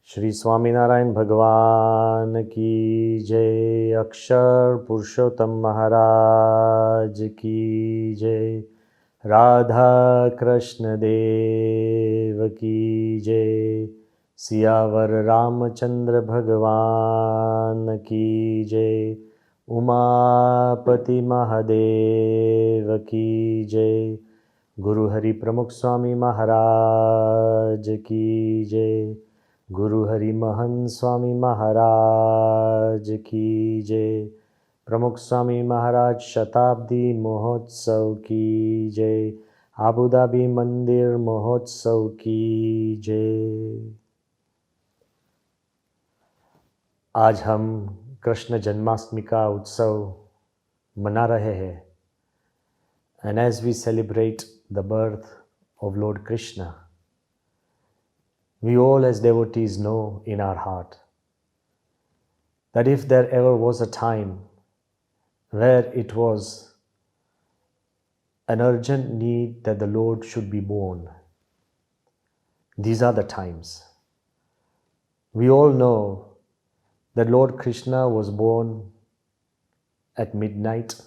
श्री स्वामीनारायण भगवान की जय। अक्षर पुरुषोत्तम महाराज की जय। राधा कृष्ण देव की जय। सियावर रामचंद्र भगवान की जय। उमापति महादेव की जय। गुरु हरि प्रमुख स्वामी महाराज की जय। गुरु हरि महन स्वामी महाराज की जय। प्रमुख स्वामी महाराज शताब्दी महोत्सव की जय। आबू धाबी मंदिर महोत्सव की जय। आज हम कृष्ण जन्माष्टमी का उत्सव मना रहे हैं। And as we celebrate the birth of Lord Krishna, we all as devotees know in our heart that if there ever was a time where it was an urgent need that the Lord should be born, these are the times. We all know that Lord Krishna was born at midnight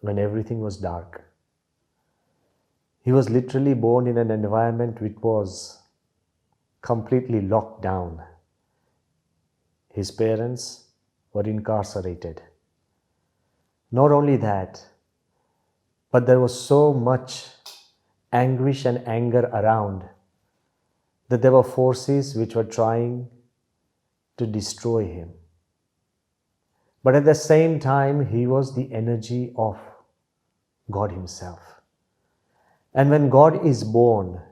when everything was dark. He was literally born in an environment which was completely locked down. His parents were incarcerated. Not only that, but there was so much anguish and anger around that there were forces which were trying to destroy him. But at the same time, he was the energy of God himself. And when God is born,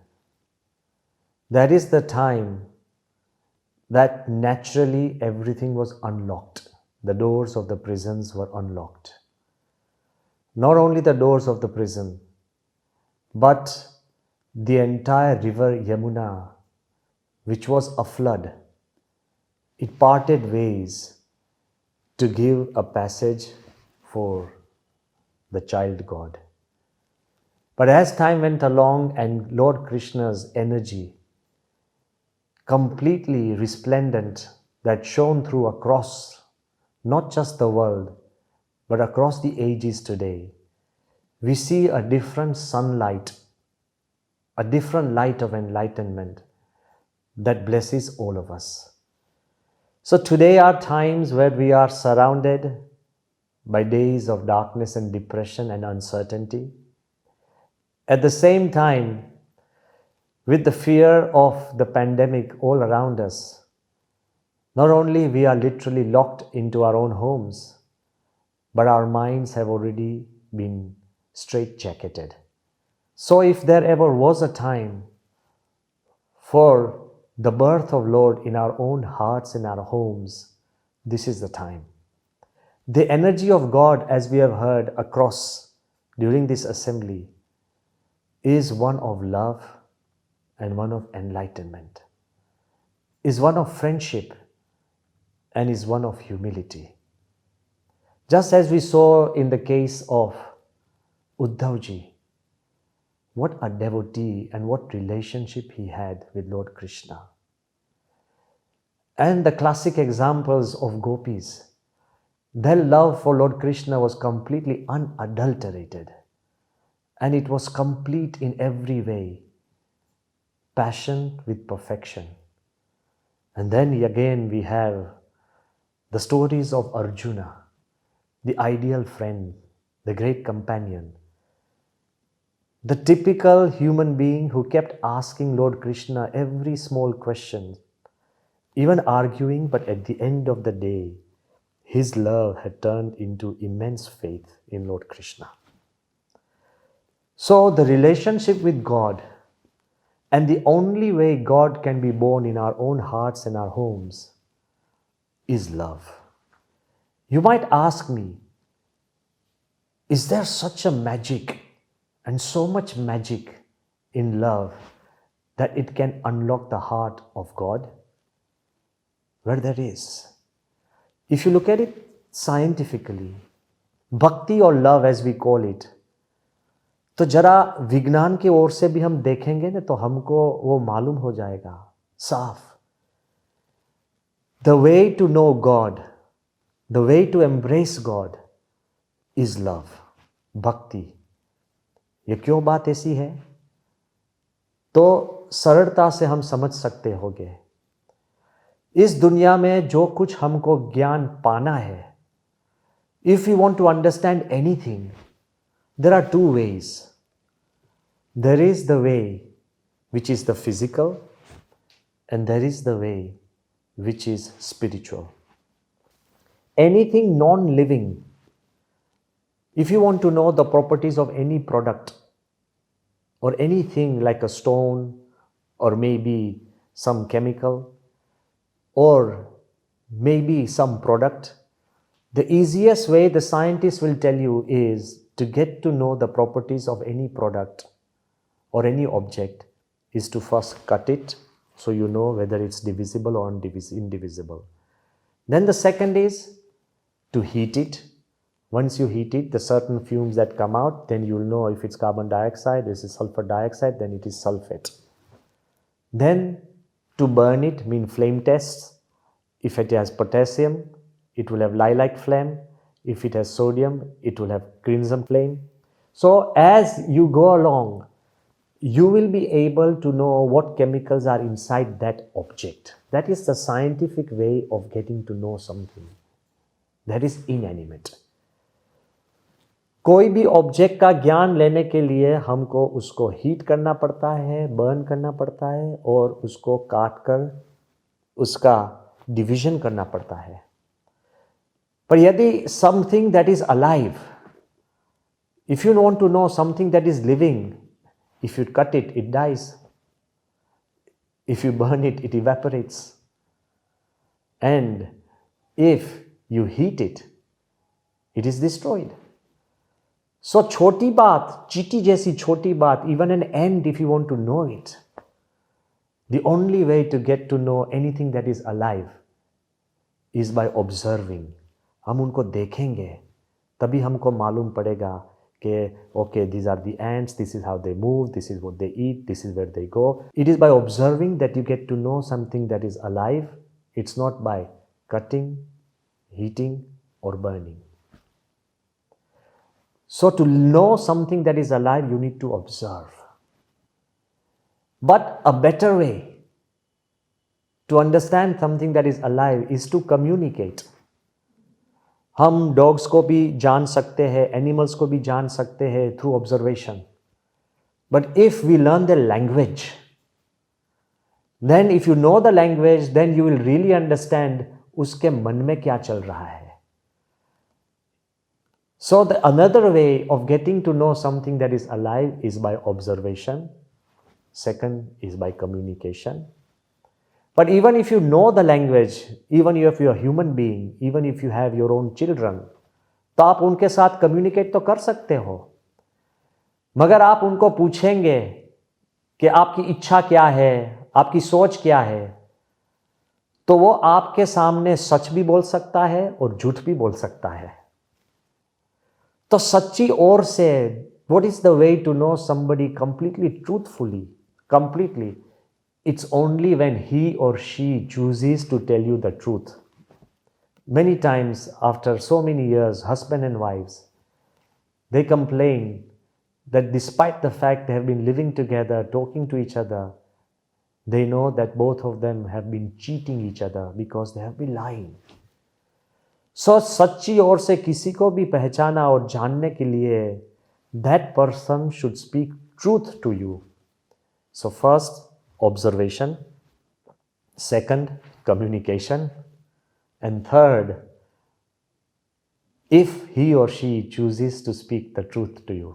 that is the time that naturally everything was unlocked. The doors of the prisons were unlocked. Not only the doors of the prison, but the entire river Yamuna, which was a flood, it parted ways to give a passage for the child God. But as time went along and Lord Krishna's energy, completely resplendent, that shone through across not just the world, but across the ages today, we see a different sunlight, a different light of enlightenment that blesses all of us. So today are times where we are surrounded by days of darkness and depression and uncertainty. At the same time, with the fear of the pandemic all around us, not only we are literally locked into our own homes, but our minds have already been straitjacketed. So if there ever was a time for the birth of Lord in our own hearts, in our homes, this is the time. The energy of God, as we have heard across during this assembly, is one of love and one of enlightenment, is one of friendship and is one of humility. Just as we saw in the case of Uddhavji, what a devotee and what relationship he had with Lord Krishna. And the classic examples of gopis, their love for Lord Krishna was completely unadulterated. And it was complete in every way. Passion with perfection. And then again we have the stories of Arjuna, the ideal friend, the great companion. The typical human being who kept asking Lord Krishna every small question, even arguing, but at the end of the day, his love had turned into immense faith in Lord Krishna. So the relationship with God, and the only way God can be born in our own hearts and our homes, is love. You might ask me, is there such a magic and so much magic in love that it can unlock the heart of God? Well, there is. If you look at it scientifically, Bhakti or love as we call it, तो जरा विज्ञान की ओर से भी हम देखेंगे ना तो हमको वो मालूम हो जाएगा साफ The way to know God, the way to embrace God is love, bhakti. ये क्यों बात ऐसी है? तो सरलता से हम समझ सकते होंगे। इस दुनिया में जो कुछ हमको ज्ञान पाना है, if you want to understand anything, there are two ways. There is the way which is the physical, and there is the way which is spiritual. Anything non-living, if you want to know the properties of any product or anything like a stone or maybe some chemical or maybe some product, the easiest way the scientists will tell you is to get to know the properties of any product or any object is to first cut it so you know whether it's divisible or indivisible. Then the second is to heat it. Once you heat it, the certain fumes that come out, then you'll know if it's carbon dioxide, this is sulfur dioxide, then it is sulfate. Then to burn it, mean flame tests. If it has potassium, it will have lilac flame. If it has sodium, it will have crimson flame. So as you go along, you will be able to know what chemicals are inside that object. That is the scientific way of getting to know something that is inanimate. कोई भी object का ज्ञान लेने के लिए हमको उसको heat करना पड़ता है, बर्न करना पड़ता है और उसको काट कर उसका डिवीजन करना पड़ता है. पर यदि something that is alive, if you want to know something that is living, if you cut it, it dies. If you burn it, it evaporates. And if you heat it, it is destroyed. So छोटी बात, चींटी जैसी छोटी बात, even an ant, if you want to know it, the only way to get to know anything that is alive is by observing. हम उनको देखेंगे, तभी हमको मालूम पड़ेगा कि okay, these are the ants, this is how they move, this is what they eat, this is where they go. It is by observing that you get to know something that is alive. It's not by cutting, heating or burning. So to know something that is alive, you need to observe. But a better way to understand something that is alive is to communicate. हम dogs को भी जान सकते हैं, animals को भी जान सकते हैं through observation. But if we learn the language, then if you know the language, then you will really understand उसके मन में क्या चल रहा है. So the another way of getting to know something that is alive is by observation. Second is by communication. But even if you know the language, even if you're a human being, even if you have your own children, तो आप उनके साथ communicate तो कर सकते हो. मगर आप उनको पूछेंगे कि आपकी इच्छा क्या है, आपकी सोच क्या है, तो वो आपके सामने सच भी बोल सकता है और झूठ भी बोल सकता है. तो सच्ची ओर से, what is the way to know somebody completely truthfully, completely? It's only when he or she chooses to tell you the truth. Many times after so many years, husband and wives, they complain that despite the fact they have been living together, talking to each other, they know that both of them have been cheating each other because they have been lying. So सच्ची ओर से किसी को भी पहचाना और जानने के लिए, that person should speak truth to you. So first, observation. Second, communication. And third, if he or she chooses to speak the truth to you.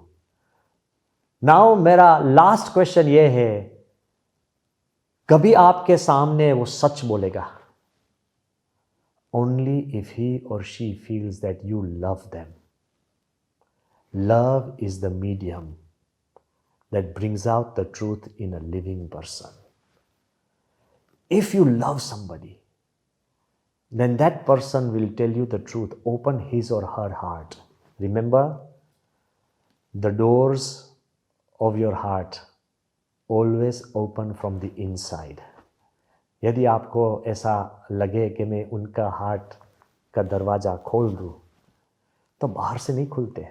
Now मेरा last question ये है, कभी आपके सामने वो सच बोलेगा? Only if he or she feels that you love them. Love is the medium that brings out the truth in a living person. If you love somebody, then that person will tell you the truth, open his or her heart. Remember, the doors of your heart always open from the inside. यदि आपको ऐसा लगे कि मैं उनका heart का दरवाज़ा खोल दूँ, तो बाहर से नहीं खुलते,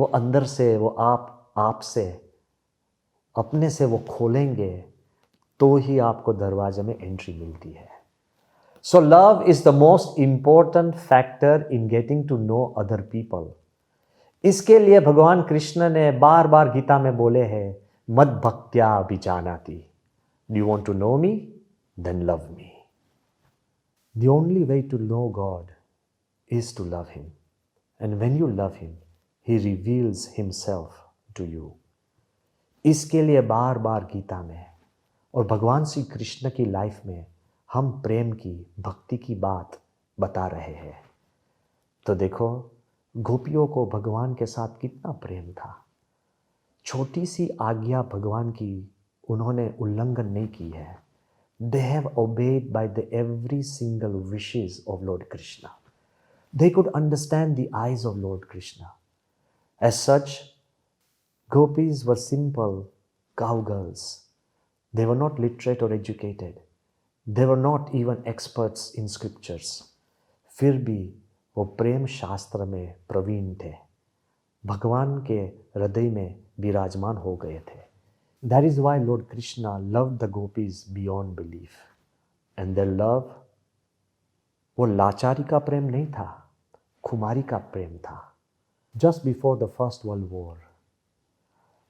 वो अंदर से, वो आप से, अपने से वो खोलेंगे तो ही आपको दरवाजे में एंट्री मिलती है. So love is the most important factor in getting to know other people. इसके लिए भगवान कृष्ण ने बार बार गीता में बोले हैं, मद भक्त्या अभिजानाति. Do you want to know me? Then love me. The only way to know God is to love Him. And when you love Him, He reveals Himself to you. इसके लिए बार बार गीता में और भगवान श्री कृष्ण की लाइफ में हम प्रेम की, भक्ति की बात बता रहे हैं. तो देखो, गोपियों को भगवान के साथ कितना प्रेम था. छोटी सी आज्ञा भगवान की उन्होंने उल्लंघन नहीं की है. They have obeyed by the every single wishes of Lord Krishna. They could understand the eyes of Lord Krishna. As such, gopis were simple cowgirls. They were not literate or educated. They were not even experts in scriptures. फिर भी वो प्रेम शास्त्र में प्रवीण थे, भगवान के हृदय में विराजमान हो गए थे. That is why Lord Krishna loved the gopis beyond belief. And their love, वो लाचारी का प्रेम नहीं था, खुमारी का प्रेम था. Just before the First World War,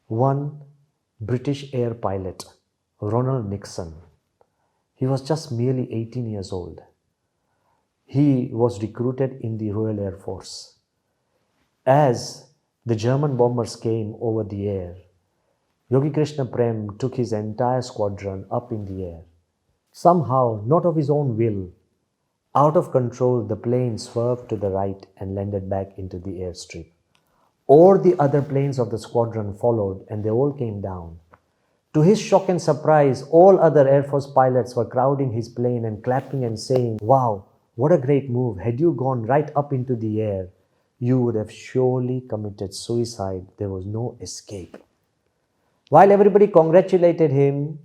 one British air pilot, Ronald Nixon, he was just merely 18 years old. He was recruited in the Royal Air Force. As the German bombers came over the air, Yogi Krishna Prem took his entire squadron up in the air. Somehow, not of his own will, out of control, the plane swerved to the right and landed back into the airstrip. All the other planes of the squadron followed and they all came down. To his shock and surprise, all other Air Force pilots were crowding his plane and clapping and saying, "Wow, what a great move. Had you gone right up into the air, you would have surely committed suicide. There was no escape." While everybody congratulated him,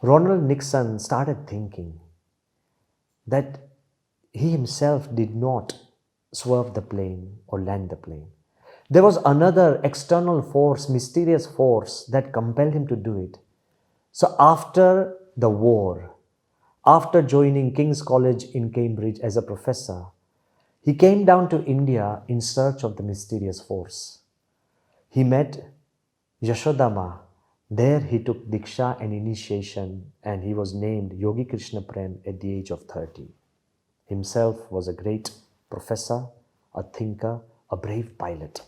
Ronald Nixon started thinking that he himself did not swerve the plane or land the plane. There was another external force, mysterious force, that compelled him to do it. So after the war, after joining King's College in Cambridge as a professor, he came down to India in search of the mysterious force. He met Yashodama. There he took Diksha and initiation, and he was named Yogi Krishna Prem at the age of 30. Himself was a great professor, a thinker, a brave pilot.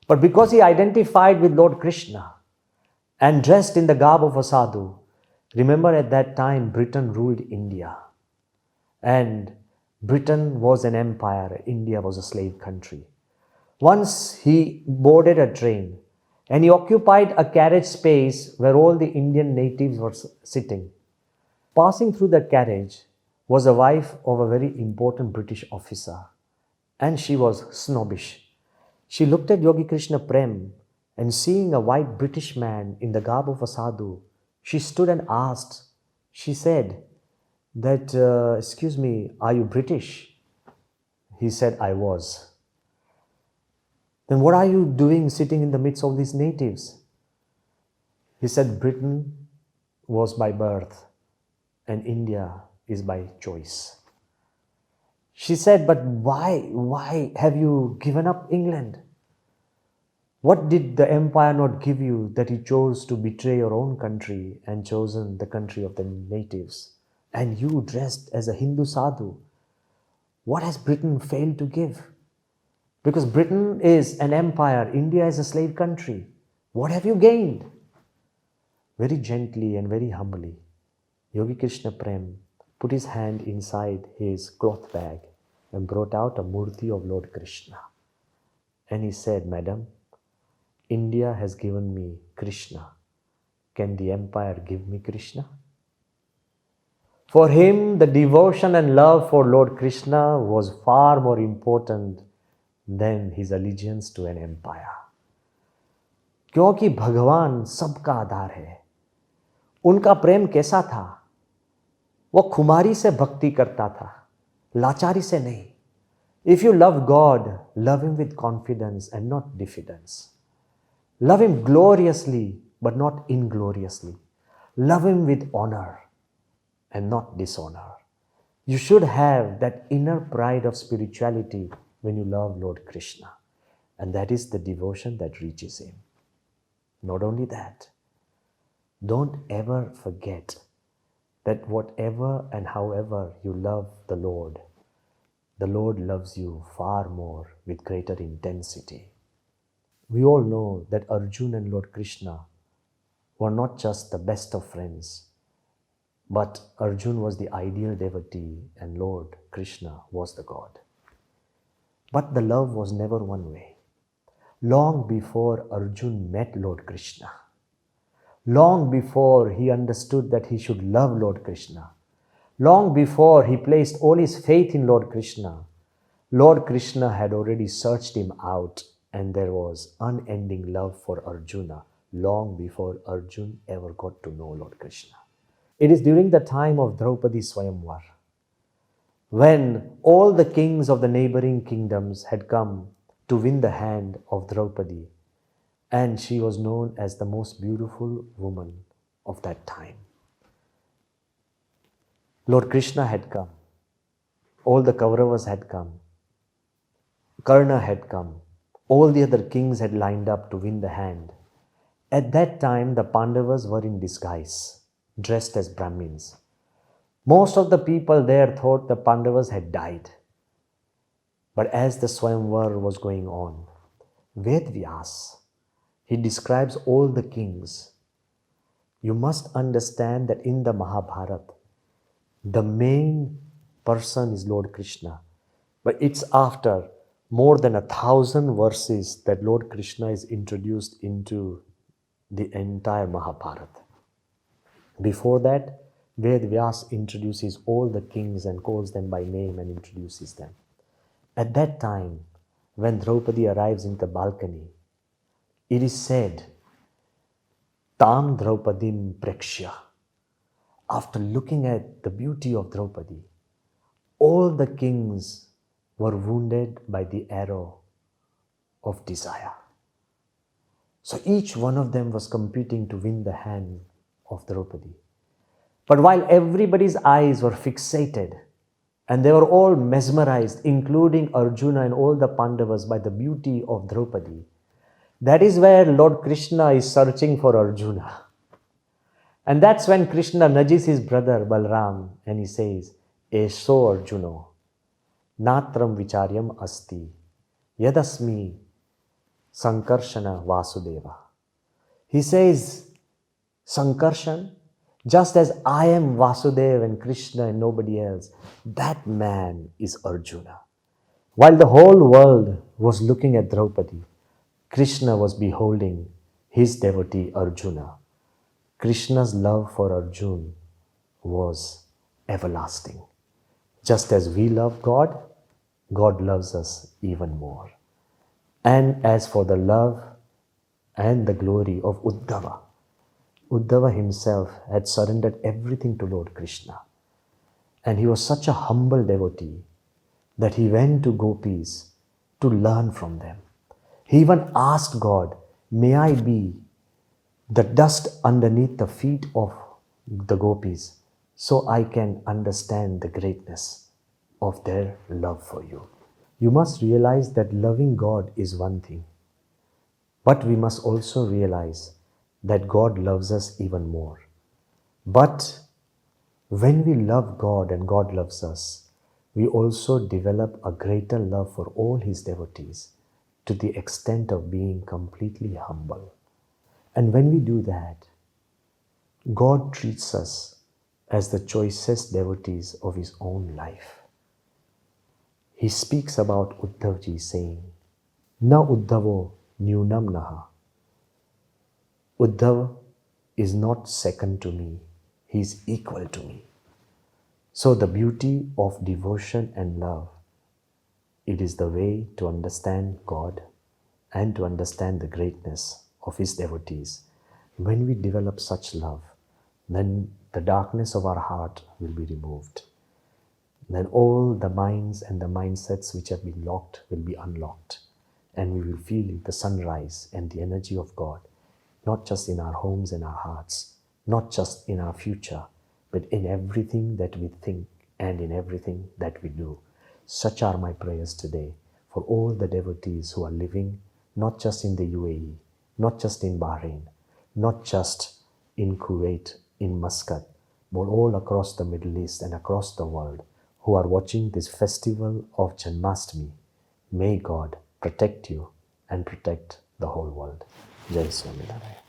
But because he identified with Lord Krishna and dressed in the garb of a sadhu, remember at that time Britain ruled India. And Britain was an empire, India was a slave country. Once he boarded a train and he occupied a carriage space where all the Indian natives were sitting. Passing through the carriage was a wife of a very important British officer, and she was snobbish. She looked at Yogi Krishna Prem, and seeing a white British man in the garb of a sadhu, she stood and asked. She said that, "Excuse me, are you British?" He said, "I was." "Then what are you doing sitting in the midst of these natives?" He said, "Britain was by birth and India is by choice." She said, "But why have you given up England? What did the empire not give you that you chose to betray your own country and chosen the country of the natives? And you dressed as a Hindu sadhu. What has Britain failed to give? Because Britain is an empire, India is a slave country. What have you gained?" Very gently and very humbly, Yogi Krishna Prem put his hand inside his cloth bag and brought out a murti of Lord Krishna. And he said, "Madam, India has given me Krishna. Can the empire give me Krishna?" For him, the devotion and love for Lord Krishna was far more important than his allegiance to an empire. क्योंकि भगवान सबका आधार है. उनका प्रेम कैसा था? वो खुमारी से भक्ति करता था, लाचारी से नहीं. If you love God, love Him with confidence and not diffidence. Love Him gloriously, but not ingloriously. Love Him with honor and not dishonor. You should have that inner pride of spirituality when you love Lord Krishna. And that is the devotion that reaches Him. Not only that, don't ever forget that whatever and however you love the Lord loves you far more with greater intensity. We all know that Arjuna and Lord Krishna were not just the best of friends, but Arjuna was the ideal devotee and Lord Krishna was the God. But the love was never one way. Long before Arjuna met Lord Krishna, long before he understood that he should love Lord Krishna, long before he placed all his faith in Lord Krishna had already searched him out, and there was unending love for Arjuna long before Arjuna ever got to know Lord Krishna. It is during the time of Draupadi Swayamvar, when all the kings of the neighboring kingdoms had come to win the hand of Draupadi, and she was known as the most beautiful woman of that time. Lord Krishna had come, all the Kauravas had come, Karna had come, all the other kings had lined up to win the hand. At that time, the Pandavas were in disguise, dressed as Brahmins. Most of the people there thought the Pandavas had died. But as the Swayamvar was going on, Ved-Vyas, he describes all the kings. You must understand that in the Mahabharata, the main person is Lord Krishna. But it's after more than 1,000 verses that Lord Krishna is introduced into the entire Mahabharata. Before that, Ved-Vyas introduces all the kings and calls them by name and introduces them. At that time, when Draupadi arrives in the balcony, it is said, Tam Draupadim Prekshya. After looking at the beauty of Draupadi, all the kings were wounded by the arrow of desire. So each one of them was competing to win the hand of Draupadi. But while everybody's eyes were fixated and they were all mesmerized, including Arjuna and all the Pandavas, by the beauty of Draupadi, that is where Lord Krishna is searching for Arjuna. And that's when Krishna nudges his brother Balram and he says, Eso Arjuno, Natram Vicharyam Asti, Yadasmi Sankarshana Vasudeva. He says, Sankarshan, just as I am Vasudeva and Krishna and nobody else, that man is Arjuna. While the whole world was looking at Draupadi, Krishna was beholding his devotee Arjuna. Krishna's love for Arjuna was everlasting. Just as we love God, God loves us even more. And as for the love and the glory of Uddhava, Uddhava himself had surrendered everything to Lord Krishna. And he was such a humble devotee that he went to gopis to learn from them. He even asked God, may I be the dust underneath the feet of the gopis so I can understand the greatness of their love for you. You must realize that loving God is one thing, but we must also realize that God loves us even more. But when we love God and God loves us, we also develop a greater love for all His devotees to the extent of being completely humble. And when we do that, God treats us as the choicest devotees of His own life. He speaks about Uddhavji saying, Na Uddhavo Nyunam Naha. Uddhav is not second to me, he is equal to me. So the beauty of devotion and love, it is the way to understand God and to understand the greatness of His devotees. When we develop such love, then the darkness of our heart will be removed. Then all the minds and the mindsets which have been locked will be unlocked. And we will feel the sunrise and the energy of God, not just in our homes and our hearts, not just in our future, but in everything that we think and in everything that we do. Such are my prayers today for all the devotees who are living not just in the UAE, not just in Bahrain, not just in Kuwait, in Muscat, but all across the Middle East and across the world who are watching this festival of Janmashtami. May God protect you and protect the whole world. Jai Swami Narayana.